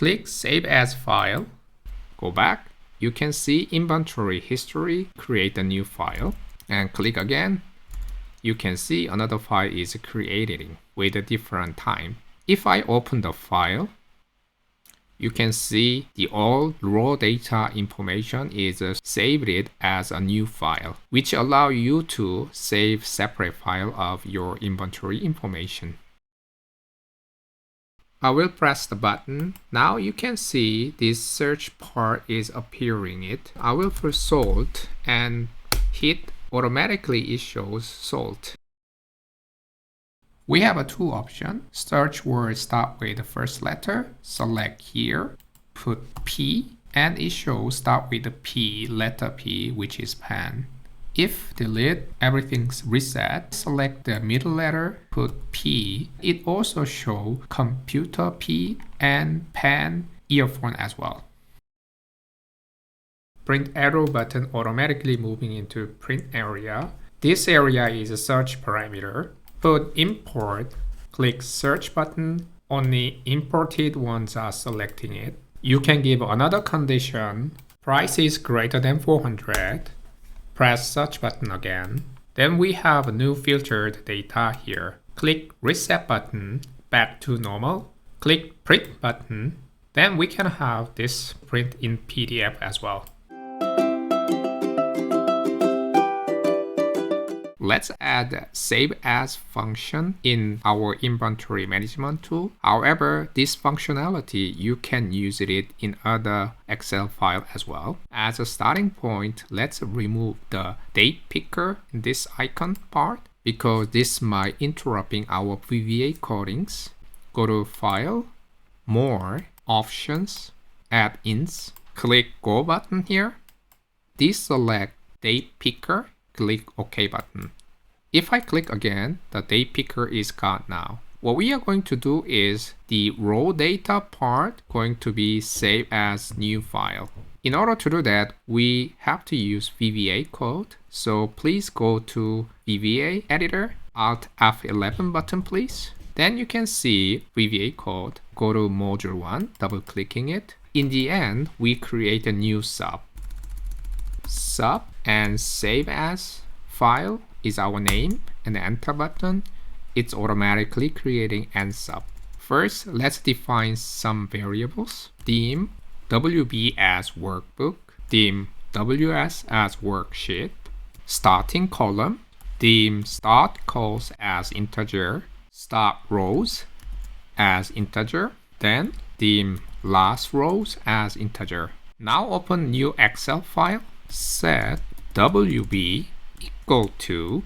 Click Save As File. Go back. You can see inventory history, create a new file, and click again. You can see another file is created with a different time. If I open the file, you can see the old raw data information is saved as a new file, which allow you to save separate file of your inventory information. I will press the button. Now you can see this search part is appearing it. I will press salt and hit automatically it shows salt. We have two options. Search word start with the first letter. Select here, put P, and it shows start with the P, letter P, which is pen. If delete, everything's reset. Select the middle letter, put P. It also shows computer P and pen earphone as well. Print arrow button automatically moving into print area. This area is a search parameter. Put import, click search button. Only imported ones are selecting it. You can give another condition. Price is greater than 400. Press search button again. Then we have a new filtered data here. Click reset button, back to normal. Click print button. Then we can have this print in PDF as well. Let's add save as function in our inventory management tool. However, this functionality, you can use it in other Excel file as well. As a starting point, let's remove the date picker in this icon part because this might interrupting our VBA codings. Go to File, More, Options, Add Ins. Click Go button here. Deselect date picker. Click OK button. If I click again, the date picker is gone now. What we are going to do is the raw data part going to be saved as new file. In order to do that, we have to use VBA code. So please go to VBA editor, Alt F11 button please. Then you can see VBA code. Go to module 1, double clicking it. In the end, we create a new sub and save as file is our name and the enter button. It's automatically creating and sub. First, let's define some variables. Dim WB as workbook, dim WS as worksheet, starting column, dim start calls as integer, start rows as integer, then dim last rows as integer. Now open new Excel file. Set WB equal to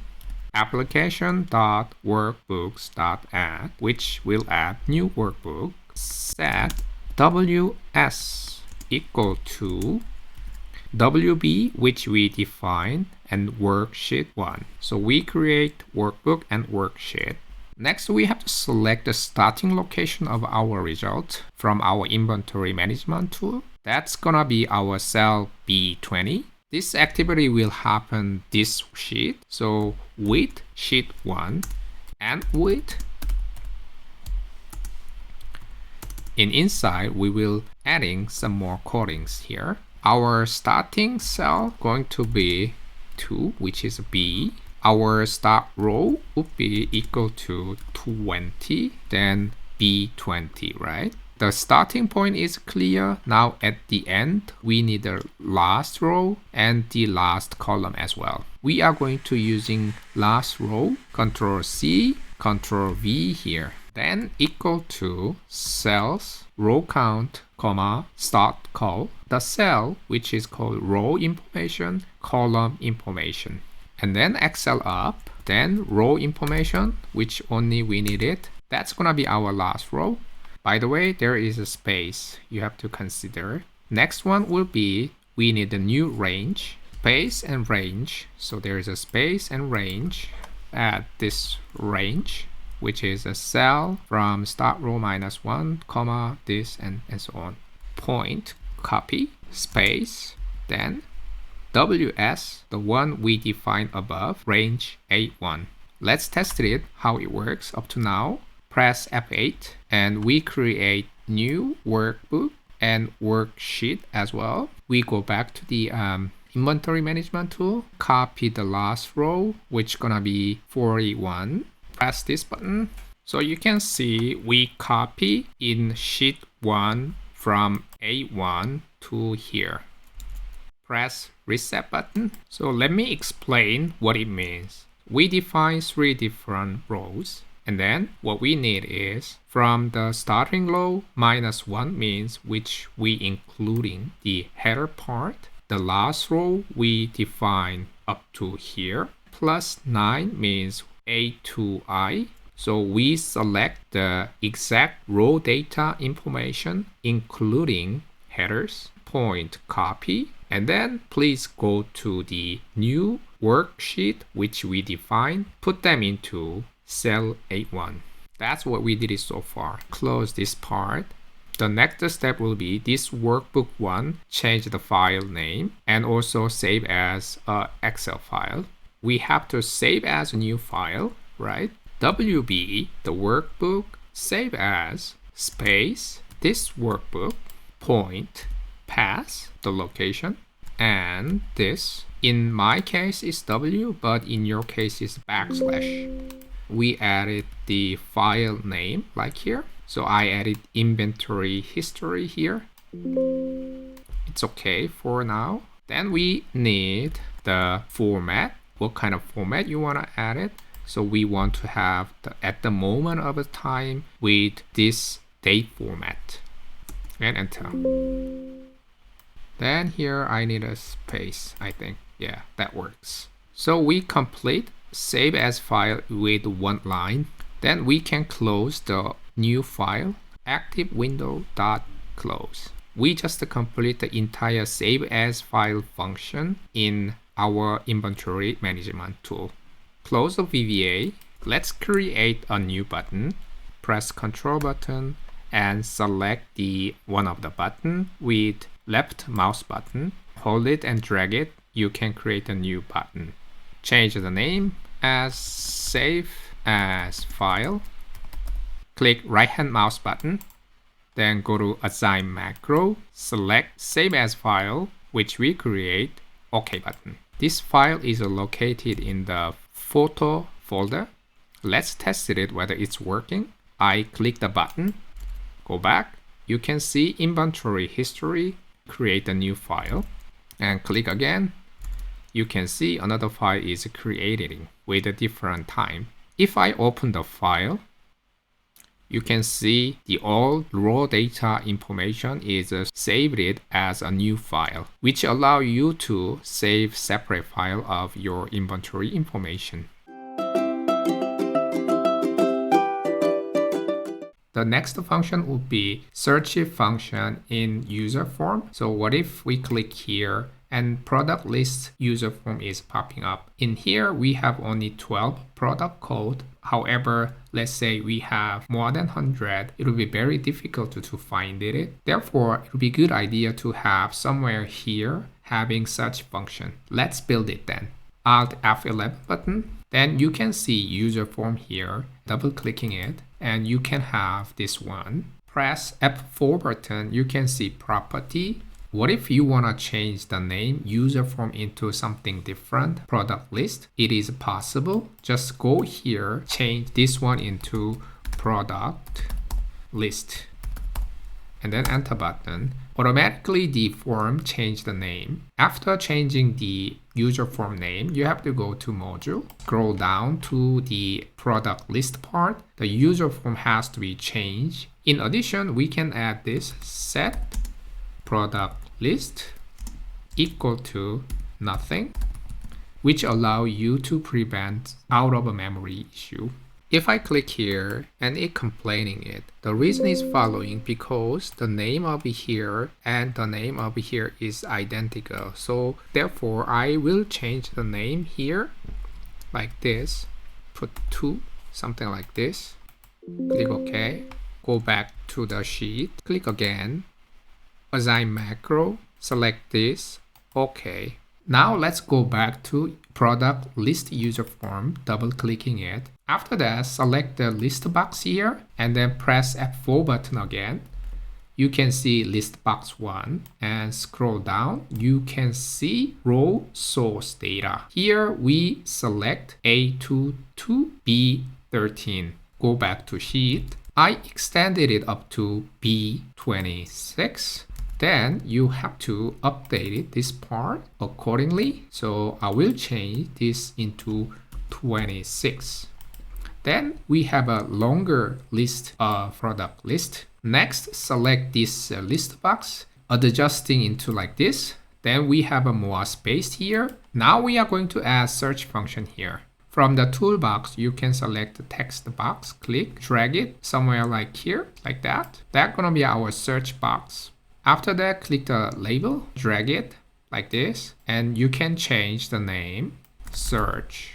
application.workbooks.add, which will add new workbook. Set WS equal to WB, which we define, and worksheet 1. So we create workbook and worksheet. Next, we have to select the starting location of our result from our inventory management tool. That's gonna be our cell B20. This activity will happen this sheet. So with sheet 1 and with inside we will adding some more codings here. Our starting cell going to be 2, which is B. Our start row would be equal to 20, then B20, right? The starting point is clear. Now at the end, we need the last row and the last column as well. We are going to using last row, Control C, Control V here. Then equal to cells, row count, comma, start call. The cell, which is called row information, column information. And then Excel up, then row information, which only we needed. That's gonna be our last row. By the way, there is a space you have to consider. Next one will be, we need a new range, space and range. So there is a space and range. Add this range, which is a cell from start row -1, comma, this, and so on. Point, copy, space, then WS, the one we defined above, range A1. Let's test it, how it works up to now. Press F8 and we create new workbook and worksheet as well. We go back to the inventory management tool, copy the last row, which gonna be 41. Press this button. So you can see we copy in sheet 1 from A1 to here. Press reset button. So let me explain what it means. We define 3 different rows. And then what we need is from the starting row, -1 means which we including the header part. The last row we define up to here. +9 means A to I. So we select the exact row data information, including headers, point copy, and then please go to the new worksheet, which we define, put them into cell A1. That's what we did so far. Close this part. The next step will be this workbook 1, change the file name and also save as an Excel file. We have to save as a new file, right? WB, the workbook, save as, space, this workbook, point, pass, the location, and this, in my case is W, but in your case is backslash. We added the file name like here. So I added inventory history here. It's okay for now. Then we need the format. What kind of format you want to add it? So we want to have the at the moment of the time with this date format. And enter. Then here I need a space, I think. Yeah, that works. So we complete save as file with 1 line. Then we can close the new file, active window dot close. We just complete the entire save as file function in our inventory management tool. Close the VBA. Let's create a new button. Press Control button and select the one of the button with left mouse button. Hold it and drag it. You can create a new button. Change the name as save as file. Click right hand mouse button. Then go to assign macro. Select save as file, which we create. OK button. This file is located in the photo folder. Let's test it whether it's working. I click the button, go back. You can see inventory history, create a new file, and click again. You can see another file is created with a different time. If I open the file, you can see the all raw data information is saved as a new file, which allow you to save separate file of your inventory information. The next function would be search function in UserForm. So what if we click here and product list UserForm is popping up. In here, we have only 12 product code. However, let's say we have more than 100, it will be very difficult to find it. Therefore, it would be a good idea to have somewhere here having such function. Let's build it then. Alt F11 button. Then you can see UserForm here, double clicking it, and you can have this one. Press F4 button, you can see property. What if you want to change the name UserForm into something different, product list? It is possible. Just go here, change this one into product list, and then enter button. Automatically the form change the name. After changing the UserForm name, you have to go to module, scroll down to the product list part. The UserForm has to be changed. In addition, we can add this set product list equal to nothing, which allow you to prevent out of a memory issue. If I click here and it complaining it, the reason is following because the name over here and the name over here is identical. So therefore I will change the name here like this, put 2, something like this. Click OK, go back to the sheet, click again, assign macro, select this, OK. Now let's go back to product list UserForm, double clicking it. After that, select the list box here and then press F4 button again. you can see list box 1 and scroll down. You can see row source data. Here we select A2 to B13. Go back to sheet. I extended it up to B26. Then you have to update this part accordingly. So I will change this into 26. Then we have a longer list of product list. Next, select this list box, adjusting into like this. Then we have a more space here. Now we are going to add search function here. From the toolbox, you can select the text box, click, drag it somewhere like here, like that. That's gonna be our search box. After that, click the label, drag it like this, and you can change the name, search.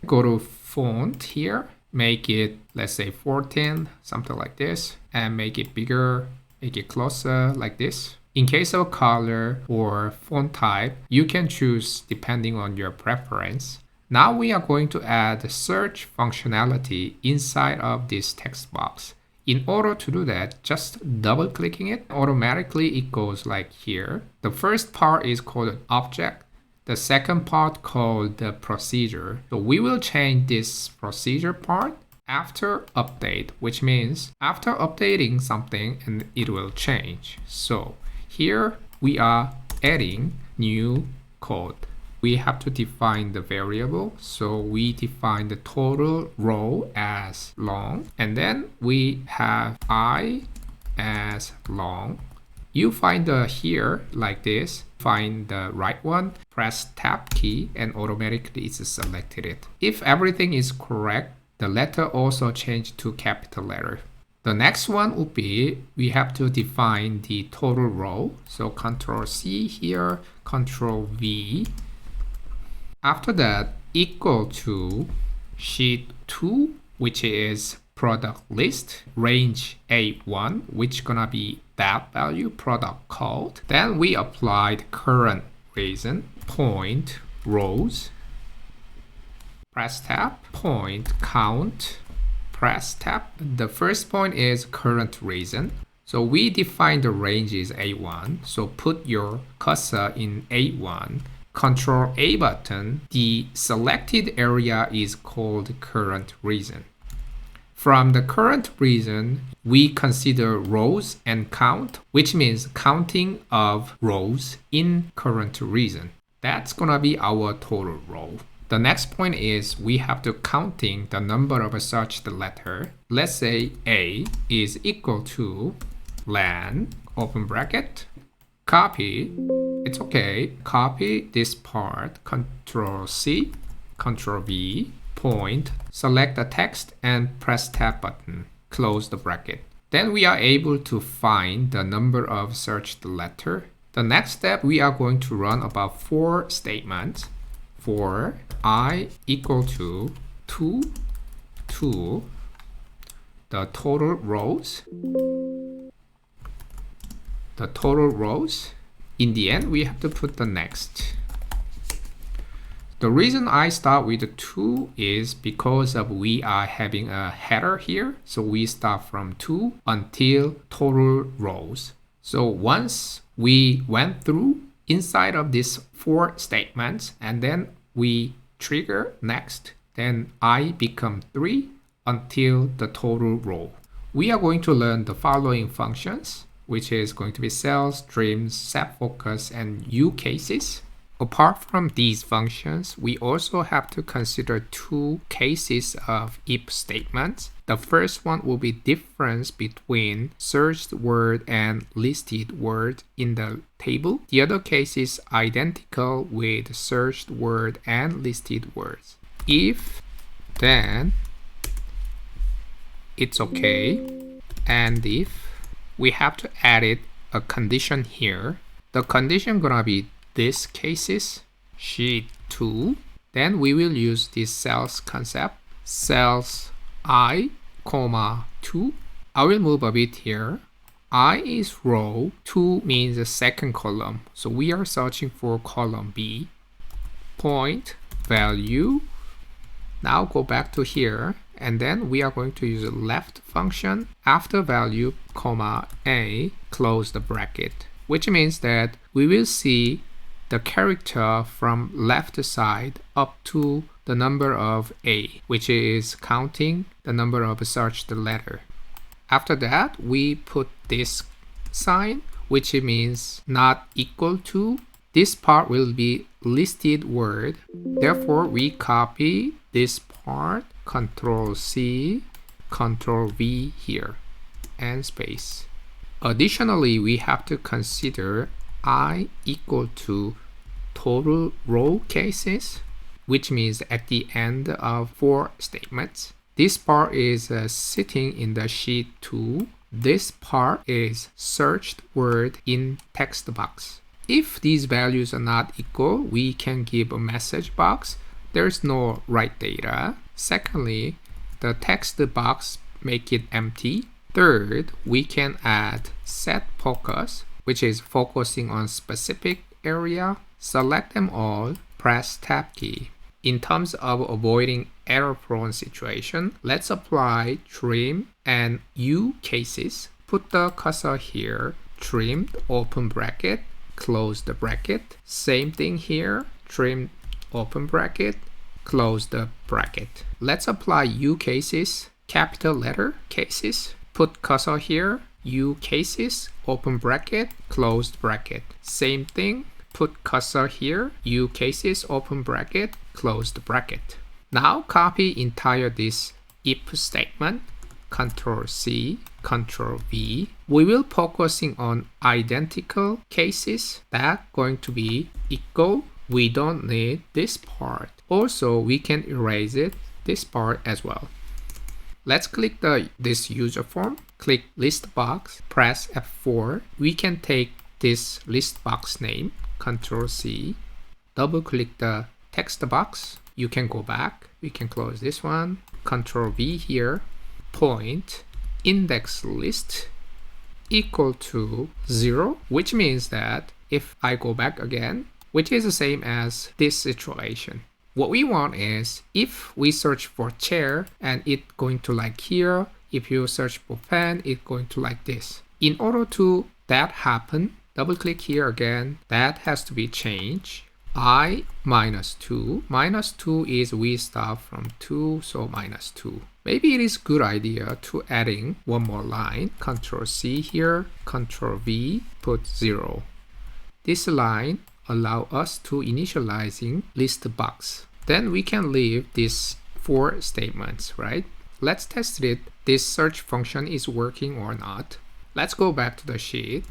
Go to font here, make it, let's say 14, something like this, and make it bigger, make it closer like this. In case of color or font type, you can choose depending on your preference. Now we are going to add the search functionality inside of this text box. In order to do that, just double clicking it, automatically it goes like here. The first part is called object. The second part called the procedure. So we will change this procedure part after update, which means after updating something and it will change. So here we are adding new code. We have to define the variable. So we define the total row as long, and then we have I as long. You find the here like this, find the right one, press tab key, and automatically it's selected it. If everything is correct, the letter also changed to capital letter. The next one would be, we have to define the total row. So Control C here, Control V. After that, equal to sheet 2, which is product list, range A1, which gonna be that value, product code. Then we applied current reason, point rows, press tab, point count, press tab. The first point is current reason. So we define the range is A1. So put your cursor in A1. Control A button. The selected area is called current reason. From the current reason, we consider rows and count, which means counting of rows in current reason. That's gonna be our total row. The next point is we have to counting the number of a searched letter. Let's say A is equal to len, open bracket, copy, it's okay, copy this part, Control C, Control V, point, select the text and press tab button, close the bracket. Then we are able to find the number of searched letter. The next step, we are going to run about 4 statements. For I equal to 2, the total rows. In the end, we have to put the next. The reason I start with 2 is because of we are having a header here. So we start from 2 until total rows. So once we went through inside of these 4 statements, and then we trigger next, then I become 3 until the total row. We are going to learn the following functions, which is going to be cell, streams, set focus, and use cases. Apart from these functions, we also have to consider 2 cases of if statements. The first one will be difference between searched word and listed word in the table. The other case is identical with searched word and listed words. If, then it's okay. And if, we have to add it a condition here. The condition gonna be this cases, sheet 2. Then we will use this cells concept, cells I, comma 2. I will move a bit here. I is row, 2 means the second column. So we are searching for column B. Point value. Now go back to here and then we are going to use a left function after value, comma, a, close the bracket, which means that we will see the character from left side up to the number of a, which is counting the number of searched letter. After that, we put this sign, which means not equal to. This part will be listed word. Therefore, we copy this part, Control C, Control V here, and space. Additionally, we have to consider I equal to total row cases, which means at the end of 4 statements. This part is sitting in the sheet 2. This part is searched word in text box. If these values are not equal, we can give a message box. There's no right data. Secondly, the text box make it empty. Third, we can add set focus, which is focusing on specific area. Select them all, press tab key. In terms of avoiding error-prone situation, let's apply trim and U cases. Put the cursor here, trimmed, open bracket, close the bracket. Same thing here, trimmed, open bracket, close the bracket. Let's apply U cases, capital letter cases. Put cursor here, U cases, open bracket, closed bracket. Same thing. Put cursor here, U cases, open bracket, closed bracket. Now copy entire this if statement, Control C, Control V. We will focusing on identical cases that going to be equal. We don't need this part. Also, we can erase it, this part as well. Let's click this user form, click list box, press F4. We can take this list box name, Control C, double click the text box. You can go back. We can close this one. Control V here. Point index list equal to 0, which means that if I go back again, which is the same as this situation. What we want is if we search for chair and it going to like here, if you search for pen, it going to like this. In order to that happen, double click here again, that has to be changed. I -2. -2 is we start from 2, so -2. Maybe it is good idea to adding one more line. Control C here, Control V, put 0. This line allow us to initializing list box. Then we can leave these 4 statements, right? Let's test it. This search function is working or not. Let's go back to the sheet.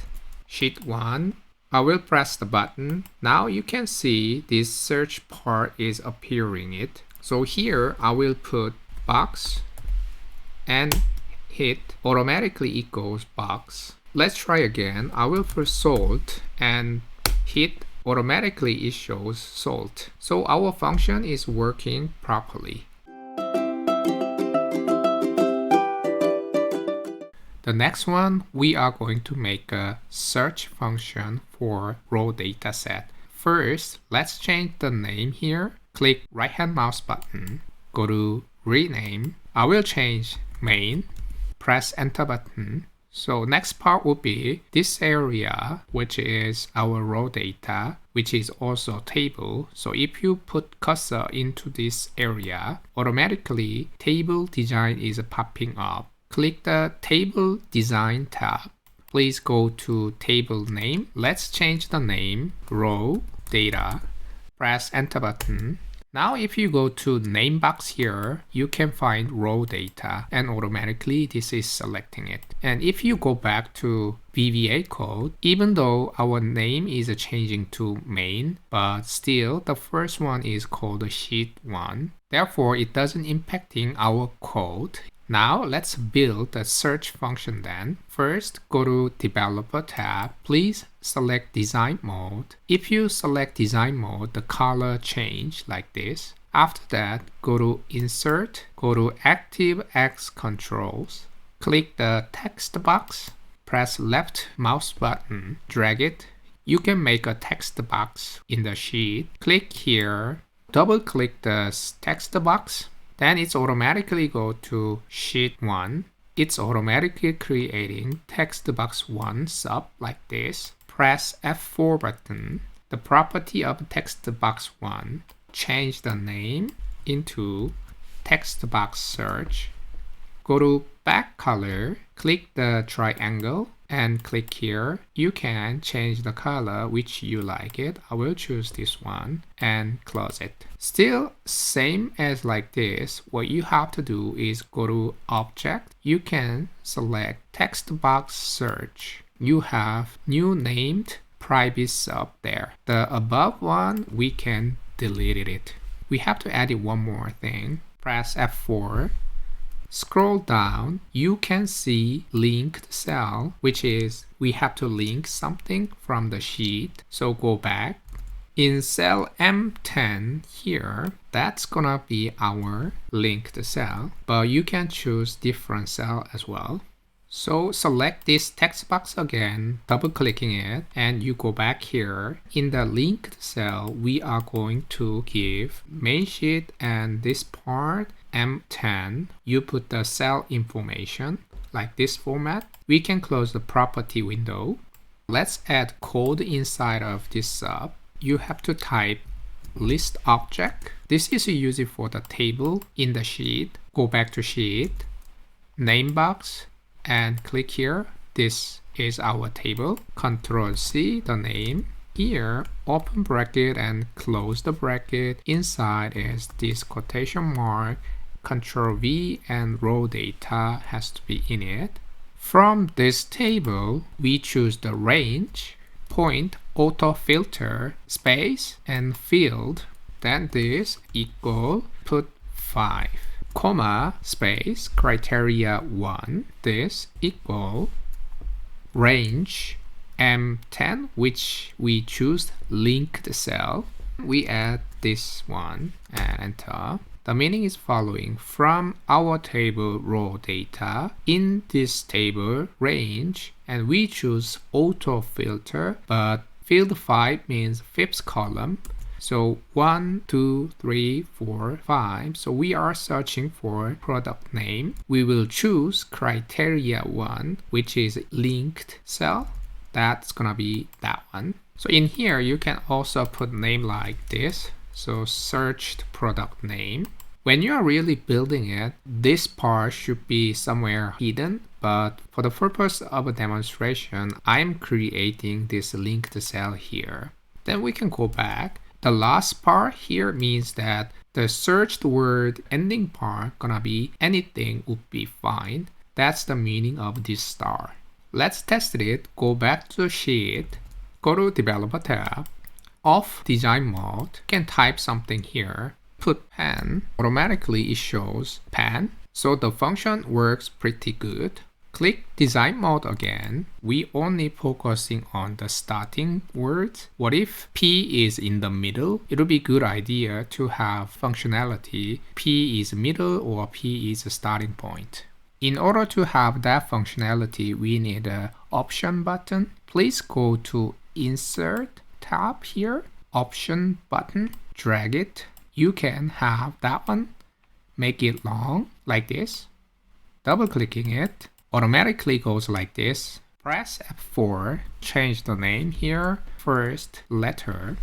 Sheet 1. I will press the button. Now you can see this search part is appearing it. So here I will put box and hit automatically equals box. Let's try again. I will put salt and hit automatically it shows salt. So our function is working properly. The next one, we are going to make a search function for raw data set. First, let's change the name here. Click right hand mouse button, go to rename. I will change main, press enter button. So next part will be this area, which is our raw data, which is also table. So if you put cursor into this area, automatically table design is popping up. Click the Table Design tab. Please go to Table Name. Let's change the name, Raw Data. Press Enter button. Now if you go to Name box here, you can find Raw Data and automatically this is selecting it. And if you go back to VBA code, even though our name is changing to main, but still the first one is called Sheet 1. Therefore, it doesn't impacting our code. Now let's build a search function then. First, go to Developer tab. Please select Design Mode. If you select Design Mode, the color change like this. After that, go to Insert, go to ActiveX Controls. Click the text box, press left mouse button, drag it. You can make a text box in the sheet. Click here, double click the text box. Then it's automatically go to sheet 1. It's automatically creating text box 1 sub like this. Press F4 button. The property of text box 1. Change the name into text box search. Go to back color, click the triangle and click here. You can change the color which you like it. I will choose this one and close it. Still same as like this. What you have to do is go to object. You can select text box search. You have new named private sub there. The above one we can delete it. We have to add one more thing. Press F4. Scroll down, you can see linked cell, which is we have to link something from the sheet. So go back. In cell M10 here, that's gonna be our linked cell, but you can choose different cell as well. So select this text box again, double clicking it, and you go back here. In the linked cell, we are going to give main sheet and this part M10. You put the cell information like this format. We can close the property window. Let's add code inside of this sub. You have to type list object. This is used for the table in the sheet. Go back to sheet, name box, and click here. This is our table. Control C the name. Here open bracket and close the bracket. Inside is this quotation mark. Control V and row data has to be in it. From this table we choose the range, point, auto filter, space and field. Then this equal, put 5. Comma, space, criteria 1, this equal range M10, which we choose linked cell. We add this one and enter. The meaning is following. From our table row data, in this table range, and we choose auto filter, but field 5 means fifth column. So 1, 2, 3, 4, 5. So we are searching for product name. We will choose criteria 1, which is linked cell. That's gonna be that one. So in here, you can also put name like this. So searched product name. When you are really building it, this part should be somewhere hidden. But for the purpose of a demonstration, I'm creating this linked cell here. Then we can go back. The last part here means that the searched word ending part gonna be anything would be fine. That's the meaning of this star. Let's test it. Go back to the sheet. Go to developer tab. Off design mode. You can type something here. Put pen. Automatically it shows pen. So the function works pretty good. Click design mode again. We only focusing on the starting words. What if P is in the middle? It would be a good idea to have functionality. P is middle or P is a starting point. In order to have that functionality, we need an option button. Please go to insert tab here, option button, drag it. You can have that one, make it long like this. Double clicking it. Automatically goes like this. Press F4, change the name here, first letter.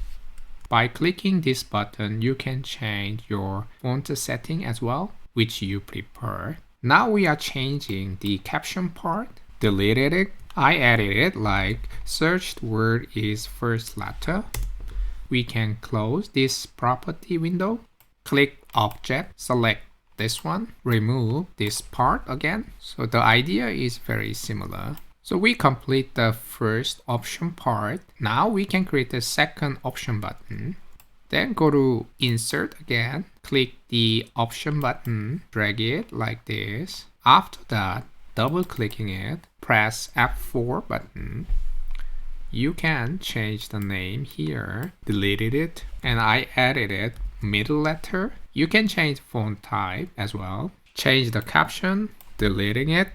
By clicking this button, you can change your font setting as well, which you prefer. Now we are changing the caption part. Deleted it. I added it like searched word is first letter. We can close this property window. Click object, select this one, remove this part again. So the idea is very similar. So we complete the first option part. Now we can create the second option button. Then go to insert again, click the option button, drag it like this. After that, double clicking it, press F4 button. You can change the name here, deleted it, and I added it middle letter. You can change font type as well. Change the caption, deleting it.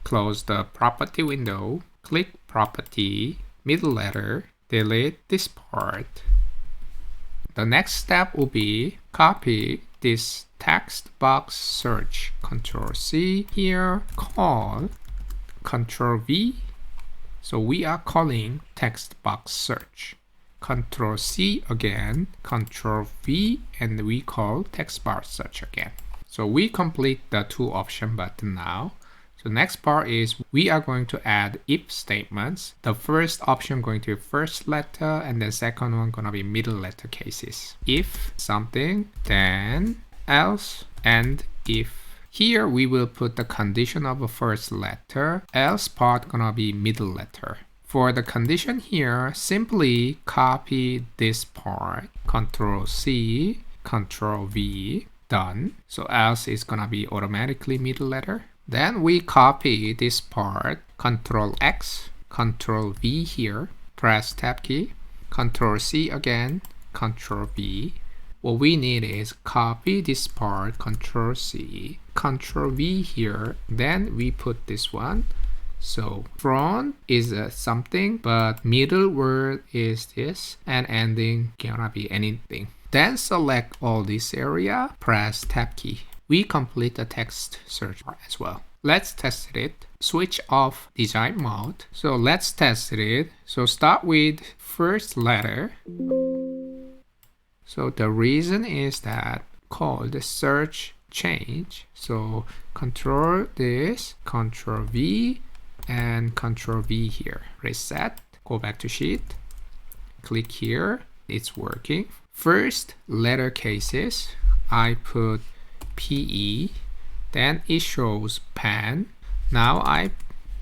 Close the property window, click property, middle letter, delete this part. the next step will be copy this text box search, Control C here, call Control V. So we are calling text box search. Control C again, Control V, and we call text bar search again. So we complete the 2 option button now. So next part is we are going to add if statements. The first option going to be first letter, and the second one gonna be middle letter cases. If something, then else, and if. Here we will put the condition of a first letter, else part gonna be middle letter. For the condition here, simply copy this part, Control C, Control V, done. So else is gonna be automatically middle letter. Then we copy this part, Control X, Control V here, press Tab key, Control C again, Control V. What we need is copy this part, Control C, Control V here, then we put this one. So front is something, but middle word is this, and ending cannot be anything. Then select all this area, press Tab key. We complete the text search bar as well. Let's test it. Switch off design mode. So let's test it. So start with first letter. So the reason is that called search change. So control this, Control V, and Control V here. Reset. Go back to sheet. Click here. It's working. First letter cases, I put PE. Then it shows pen. Now I'm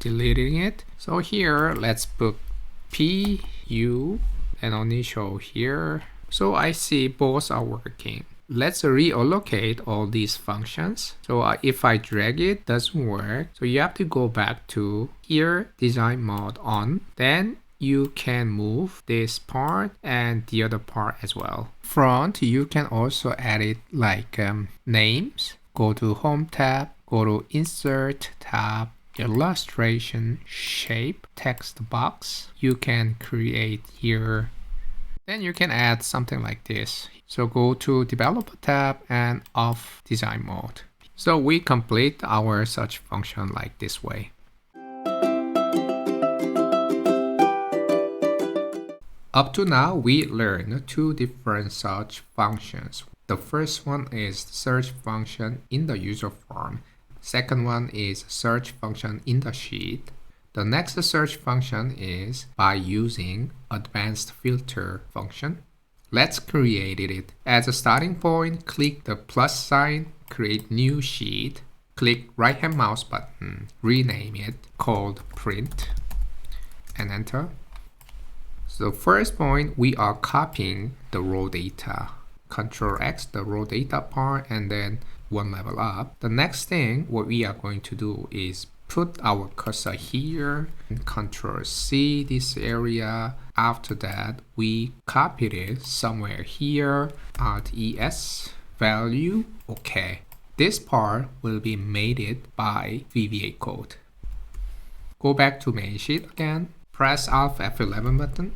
deleting it. So here, let's put PU and only show here. So I see both are working. Let's reallocate all these functions. So if I drag it, doesn't work. So you have to go back to here, design mode on. Then you can move this part and the other part as well. Front, you can also add it like names. Go to Home tab, go to Insert tab, Illustration, Shape, Text box. You can create here. Then you can add something like this. So go to Developer tab and off Design mode. So we complete our search function like this way. Up to now, we learned 2 different search functions. The first one is search function in the user form. Second one is search function in the sheet. The next search function is by using advanced filter function. Let's create it. As a starting point, click the plus sign, create new sheet. Click right hand mouse button, rename it called print, and enter. So first point, we are copying the raw data. Control X, the raw data part, and then 1 level up. The next thing, what we are going to do is put our cursor here, and Control C this area. After that, we copied it somewhere here, Alt ES, value, okay. This part will be made by VBA code. Go back to main sheet again, press Alt F11 button.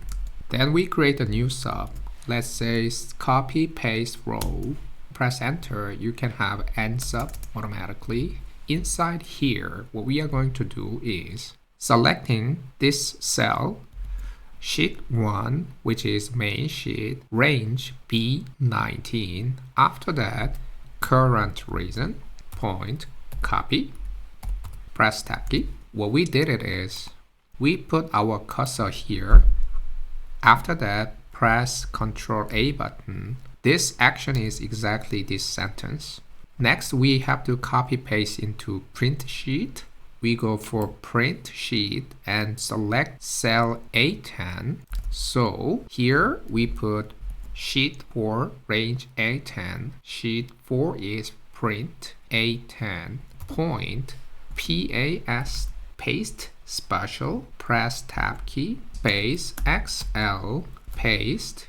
Then we create a new sub. Let's say copy paste row. Press enter. You can have end sub automatically. Inside here, what we are going to do is selecting this cell, sheet 1, which is main sheet, range B19. After that, current reason, point, copy, press tab key. What we did it is we put our cursor here. After that, press Ctrl A button. This action is exactly this sentence. Next, we have to copy paste into print sheet. We go for print sheet and select cell A10. So here we put sheet 4 range A10. Sheet 4 is print A10. Point PAS paste special. Press tab key. Space XL paste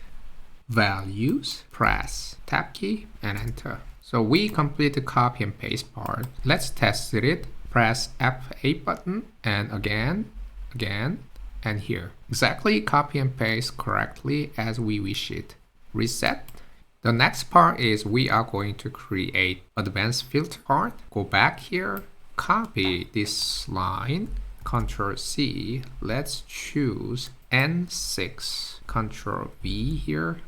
values. Press tab key and enter. So we complete the copy and paste part. Let's test it. Press F8 button and again, and here. Exactly copy and paste correctly as we wish it. Reset. The next part is we are going to create advanced filter part. Go back here, copy this line, Ctrl C. Let's choose N6, Ctrl V here.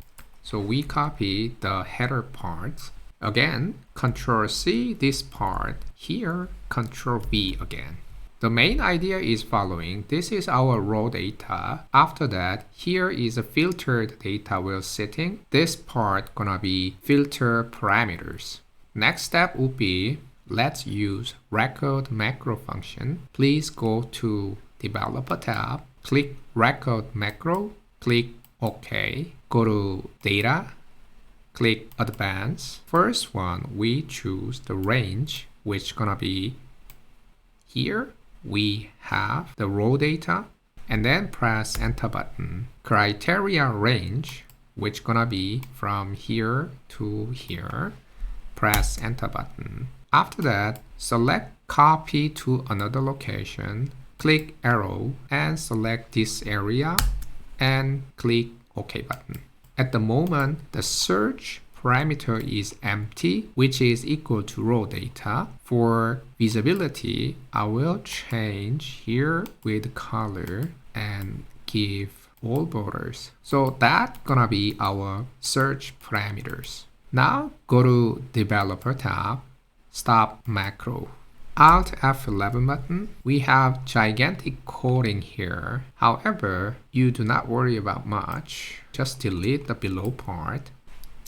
So we copy the header part. Again, Ctrl C this part. Here, Ctrl V again. The main idea is following. This is our raw data. After that, here is a filtered data we're setting. This part gonna be filter parameters. Next step would be, let's use record macro function. Please go to developer tab, click record macro, click OK. Go to data, click advanced. First one, we choose the range, which gonna be here. We have the raw data, and then press enter button. Criteria range, which gonna be from here to here. Press enter button. After that, select copy to another location. Click arrow and select this area and click OK button. At the moment, the search parameter is empty, which is equal to raw data. For visibility, I will change here with color and give all borders. So that's gonna be our search parameters. Now go to developer tab, stop macro. Alt F11 button. We have gigantic coding here. However, you do not worry about much. Just delete the below part.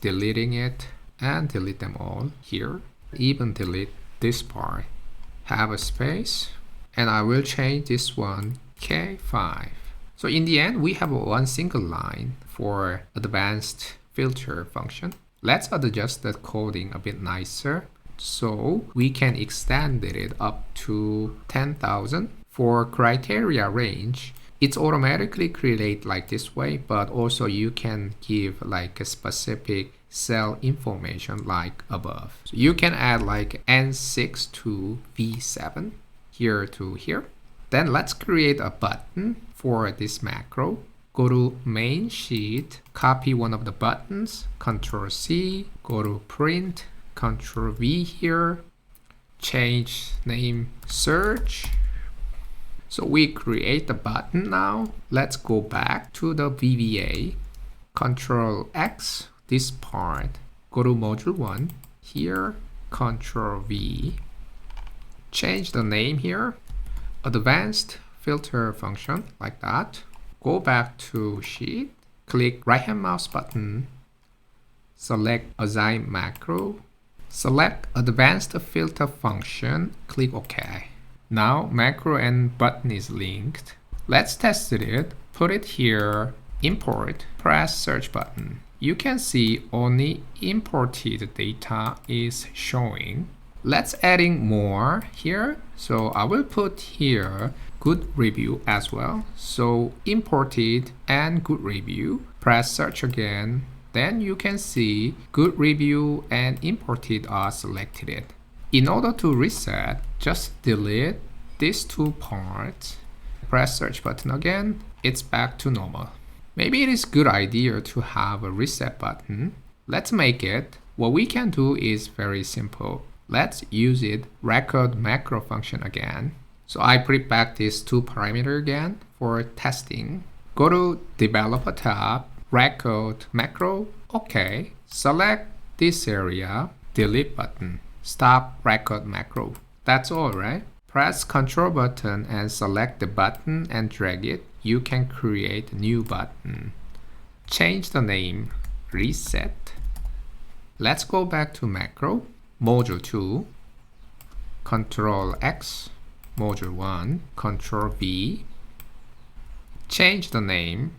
Deleting it and delete them all here. Even delete this part. Have a space. And I will change this one K5. So in the end, we have one single line for advanced filter function. Let's adjust the coding a bit nicer. So we can extend it up to 10,000. For criteria range, it's automatically created like this way, but also you can give like a specific cell information like above. So you can add like N6 to V7 here to here. Then let's create a button for this macro. Go to main sheet, copy one of the buttons, Ctrl C, go to print, Ctrl V here, change name search. So we create the button now. Let's go back to the VBA, Ctrl X, this part, go to module 1, here, Ctrl V, change the name here, advanced filter function, like that. Go back to sheet, click right hand mouse button, select assign macro, select advanced filter function, click OK. Now macro and button is linked. Let's test it, put it here, import, press search button. You can see only imported data is showing. Let's adding more here. So I will put here good review as well. So imported and good review. Press search again. Then you can see good review and imported are selected. In order to reset, just delete these two parts. Press search button again. It's back to normal. Maybe it is a good idea to have a reset button. Let's make it. What we can do is very simple. Let's use it record macro function again. So I put back these two parameters again for testing. Go to developer tab, record macro, OK. Select this area, delete button, stop record macro. That's all, right? Press Ctrl button and select the button and drag it. You can create a new button. Change the name, reset. Let's go back to macro, module 2, Ctrl X, module 1, Ctrl V. Change the name,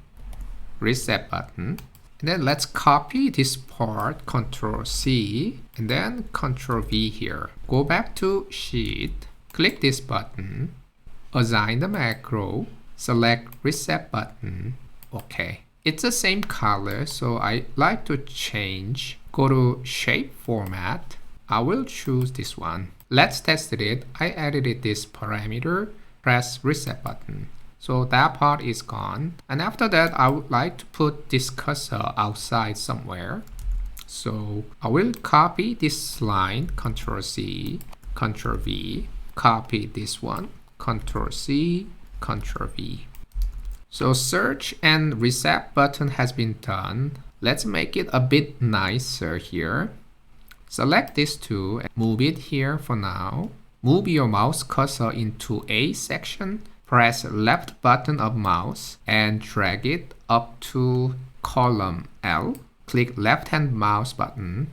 reset button. And then let's copy this part, Ctrl C, and then Ctrl V here. Go back to sheet, click this button, assign the macro, select reset button, OK. It's the same color, so I like to change. Go to shape format. I will choose this one. Let's test it. I edited this parameter, press reset button. So that part is gone. And after that, I would like to put this cursor outside somewhere. So I will copy this line, Ctrl C, Ctrl V, copy this one, Ctrl C, Ctrl V. So search and reset button has been done. Let's make it a bit nicer here. Select these two and move it here for now. Move your mouse cursor into A section. Press left button of mouse and drag it up to column L. Click left hand mouse button.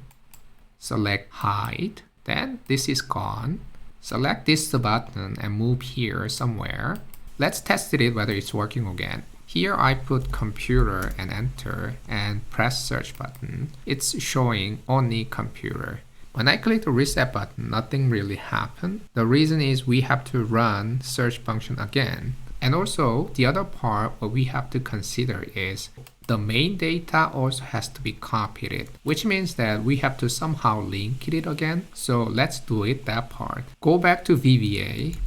Select hide. Then this is gone. Select this button and move here somewhere. Let's test it whether it's working again. Here I put computer and enter and press search button. It's showing only computer. When I click the reset button, nothing really happened. The reason is we have to run search function again. And also the other part what we have to consider is the main data also has to be copied, which means that we have to somehow link it again. So let's do it, that part. Go back to VBA.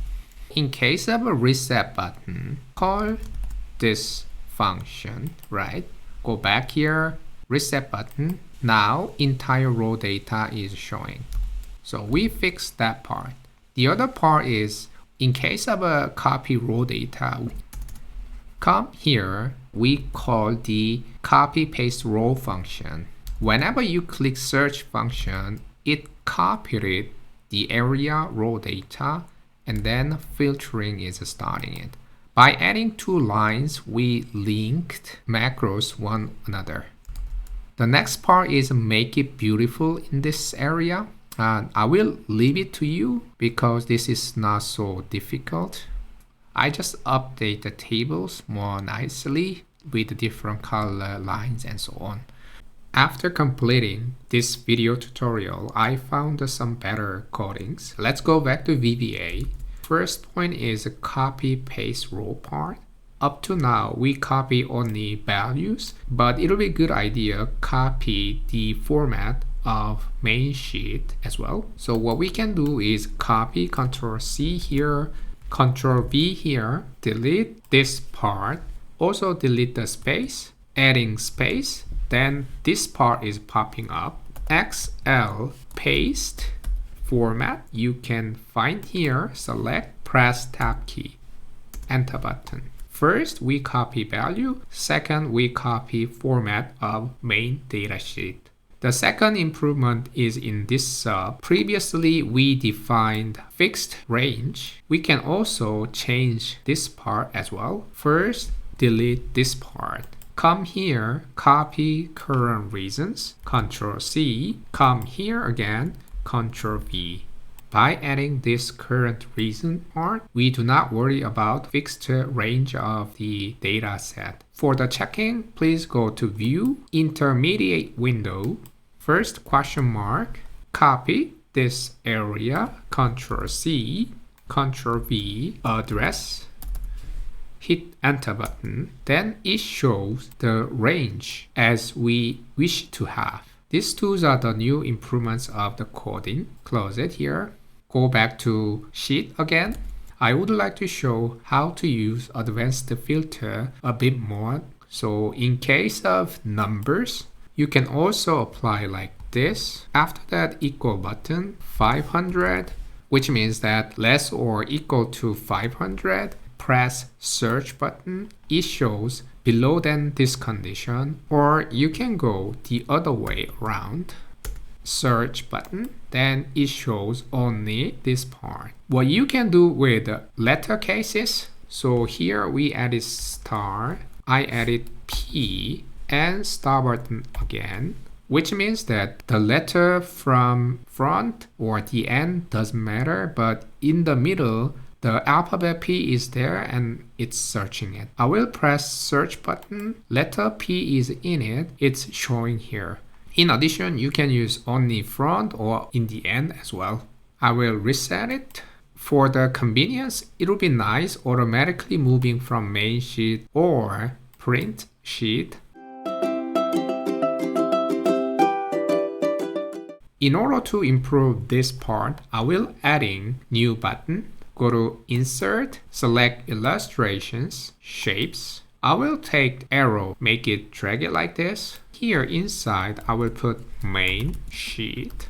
In case of a reset button, call this function, right? Go back here, reset button. Now entire raw data is showing. So we fixed that part. The other part is in case of a copy raw data, come here, we call the copy paste raw function. Whenever you click search function, it copied the area raw data and then filtering is starting it. By adding two lines, we linked macros one another. The next part is make it beautiful in this area. I will leave it to you because this is not so difficult. I just update the tables more nicely with different color lines and so on. After completing this video tutorial, I found some better codings. Let's go back to VBA. First point is a copy paste row part. Up to now, we copy only values, but it'll be a good idea copy the format of main sheet as well. So what we can do is copy Ctrl C here, Ctrl V here, delete this part, also delete the space, adding space, then this part is popping up. XL paste format you can find here, select, press tab key, enter button. First we copy value, second we copy format of main datasheet. The second improvement is in this sub. Previously we defined fixed range. We can also change this part as well. First delete this part. Come here, copy current reasons, Ctrl C, come here again, Ctrl V. By adding this current reason part, we do not worry about fixed range of the data set. For the checking, please go to View, Intermediate window, first question mark, copy this area, Ctrl C, Ctrl V, address, hit enter button, then it shows the range as we wish to have. These tools are the new improvements of the coding. Close it here. Go back to sheet again. I would like to show how to use advanced filter a bit more. So in case of numbers, you can also apply like this. After that equal button, 500, which means that less or equal to 500. Press search button, it shows below than this condition, or you can go the other way around. Search button, then it shows only this part. What you can do with letter cases, so here we added star, I added P and star button again, which means that the letter from front or the end doesn't matter, but in the middle the alphabet P is there and it's searching it. I will press search button. Letter P is in it. It's showing here. In addition, you can use only front or in the end as well. I will reset it. For the convenience, it will be nice automatically moving from main sheet or print sheet. In order to improve this part, I will adding new button. Go to Insert, select Illustrations, Shapes. I will take arrow, make it drag it like this. Here inside, I will put main sheet.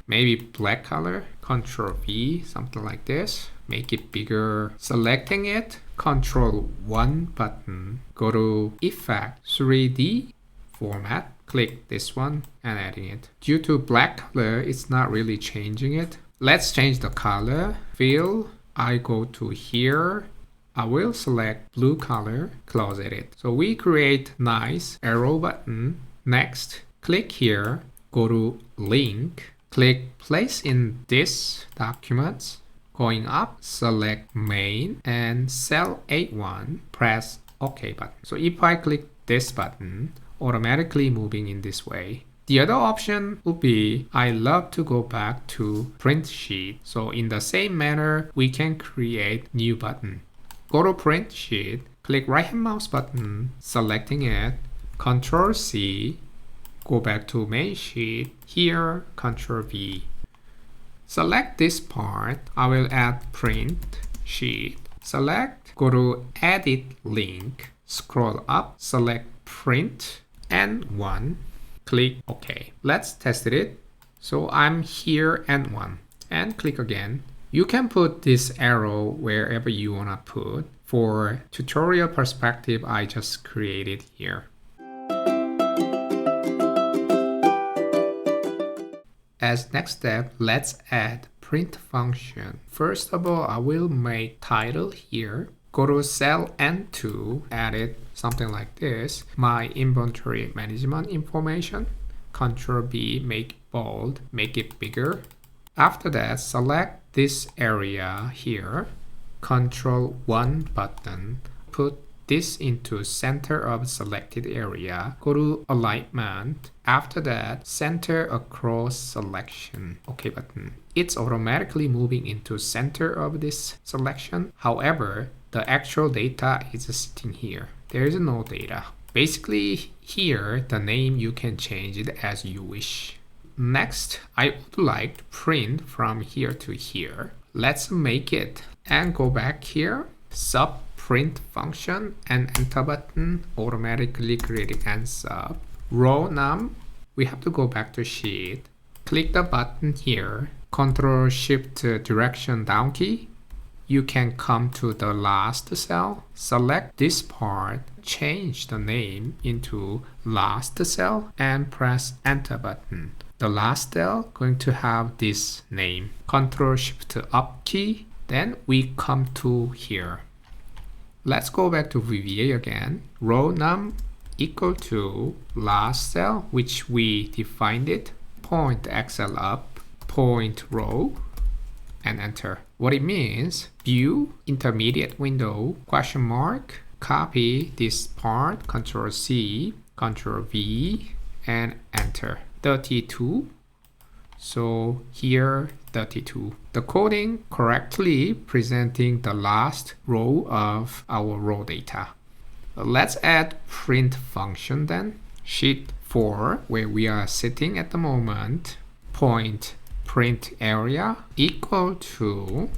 Maybe black color, Ctrl V, something like this. Make it bigger. Selecting it, Ctrl 1 button. Go to Effect, 3D, Format. Click this one and adding it. Due to black color, it's not really changing it. Let's change the color. Fill, I go to here. I will select blue color, close it. So we create nice arrow button. Next, click here, go to link, click place in this documents. Going up, select main and cell A1, press OK button. So if I click this button, automatically moving in this way. The other option would be I love to go back to print sheet. So in the same manner, we can create new button. Go to print sheet, click right hand mouse button, selecting it, Ctrl C, go back to main sheet, here Ctrl V. Select this part, I will add print sheet. Select, go to edit link, scroll up, select print and 1, click OK. Let's test it. So I'm here and 1 and click again. You can put this arrow wherever you want to put. For tutorial perspective, I just created here. As next step, let's add print function. First of all, I will make title here. Go to cell N2, edit something like this. My inventory management information. Ctrl B, make bold, make it bigger. After that, select this area here. Ctrl 1 button. Put this into center of selected area. Go to alignment. After that, center across selection. OK button. It's automatically moving into center of this selection. However, the actual data is sitting here. There is no data. Basically, here, the name you can change it as you wish. Next, I would like to print from here to here. Let's make it and go back here. Sub print function and enter button automatically creating and sub. Row num, we have to go back to sheet. Click the button here. Ctrl Shift direction down key. You can come to the last cell. Select this part. Change the name into last cell and press enter button. The last cell going to have this name. Ctrl Shift up key. Then we come to here. Let's go back to VBA again. Row num equal to last cell, which we defined it. Point XL up, point row, and enter. What it means, view intermediate window, question mark, copy this part, Ctrl C, Ctrl V, and enter. 32. So here 32. The coding correctly presenting the last row of our raw data. Let's add print function then. Sheet 4, where we are sitting at the moment, point print area equal to,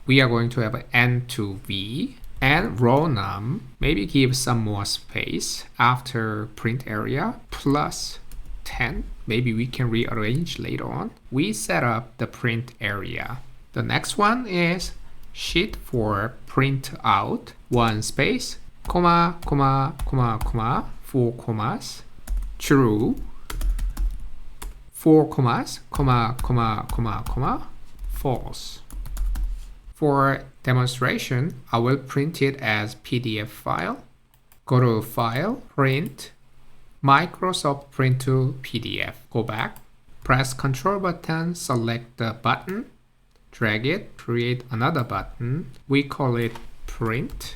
we are going to have n to v, and row num, maybe give some more space after print area, plus 10. Maybe we can rearrange later on. We set up the print area. The next one is sheet 4 print out, 1 space, comma, comma, comma, comma, 4 commas, true, 4 commas, comma, comma, comma, comma, false. For demonstration, I will print it as PDF file. Go to File, Print, Microsoft Print to PDF. Go back, press Ctrl button, select the button, drag it, create another button. We call it Print.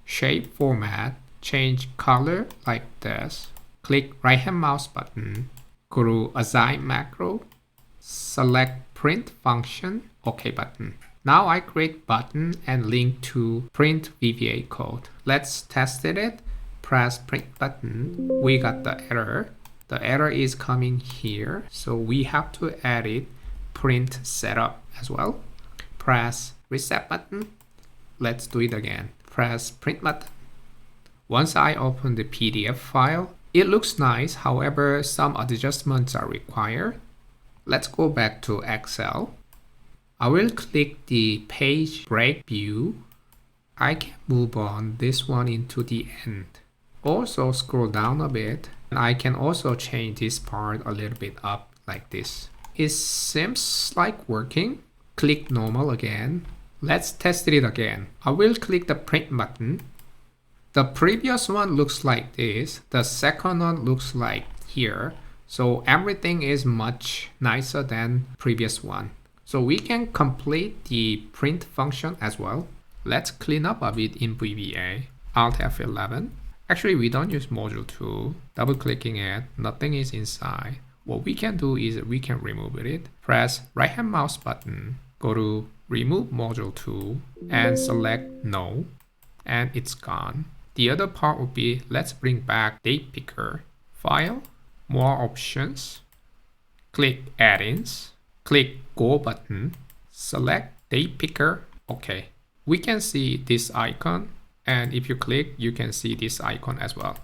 Shape format, change color like this. Click right hand mouse button, go to Assign Macro, select Print function, OK button. Now I create button and link to print VBA code. Let's test it. Press print button. We got the error. The error is coming here. So we have to edit print setup as well. Press reset button. Let's do it again. Press print button. Once I open the PDF file, it looks nice. However, some adjustments are required. Let's go back to Excel. I will click the page break view. I can move on this one into the end. Also scroll down a bit, and I can also change this part a little bit up like this. It seems like working. Click normal again. Let's test it again. I will click the print button. The previous one looks like this. The second one looks like here. So everything is much nicer than previous one. So we can complete the print function as well. Let's clean up a bit in VBA. Alt F11. Actually, we don't use module 2. Double clicking it, nothing is inside. What we can do is we can remove it. Press right hand mouse button, go to remove module 2 and select no, and it's gone. The other part would be, let's bring back date picker. File, more options, click add-ins, click go button, select date picker. Okay, we can see this icon, and if you click, you can see this icon as well.